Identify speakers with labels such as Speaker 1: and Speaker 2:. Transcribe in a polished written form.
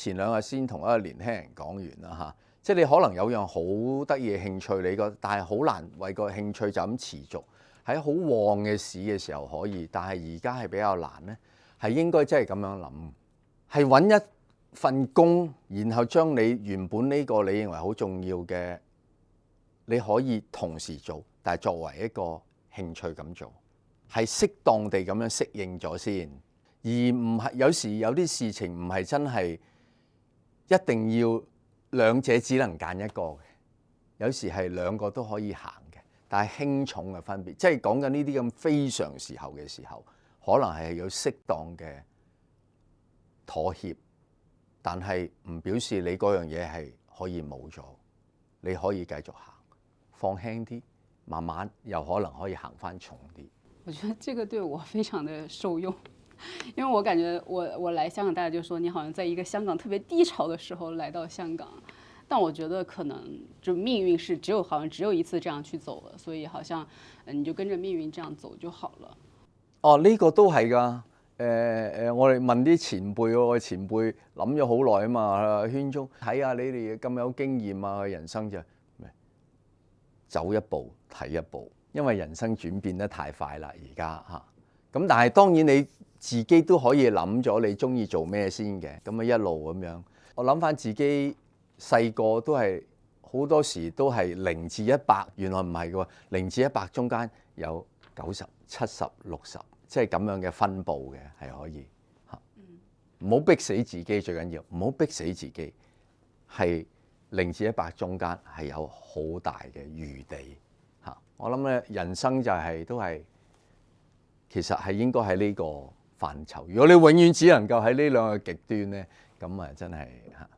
Speaker 1: 前2日先同一個年輕人講完啦嚇，即係你可能有樣好得意嘅興趣，但係好難為個興趣就咁持續。喺好旺嘅市嘅時候可以，但係而家係比較難咧，係應該真係咁樣諗，係揾一份工，然後將你原本呢個你認為好重要嘅，你可以同時做，但係作為一個興趣咁做，係適當地咁樣適應咗先，而唔係有時有啲事情唔係真係一定要兩者只能揀一個嘅，有時係兩個都可以行。但係輕重嘅分別，即係講緊呢啲咁非常時候嘅時候，可能係有適當嘅妥協，但係唔表示你嗰樣嘢係可以冇咗，你可以繼續行，放輕啲，慢慢又可能可以行返重啲。
Speaker 2: 我覺得這個對我非常的受用，因為我感覺我來香港，大家就說你好像在一個香港特別低潮的時候來到香港。但我覺得可能就命運是好像只有一次這樣去走了，所以好像你就跟着命運這樣走就好了。
Speaker 1: 哦，呢個都係㗎。我哋問啲前輩，我前輩諗咗好耐啊嘛。圈中睇下你哋咁有經驗啊，人生就走一步睇一步，因為人生轉變得太快啦而家嚇。咁但係當然你自己都可以諗咗你中意做咩先嘅，咁啊一路咁樣。我諗翻自己。細個都係好多時都係0至100，原來唔係嘅喎，0至100中間有90、70、60，即係咁樣嘅分佈嘅係可以嚇。唔好逼死自己最緊要，唔好逼死自己。係0至100中間係有好大嘅餘地嚇。我諗咧人生就都係其實係應該喺呢個範疇。如果你永遠只能夠喺呢兩個極端咧，咁啊真係嚇。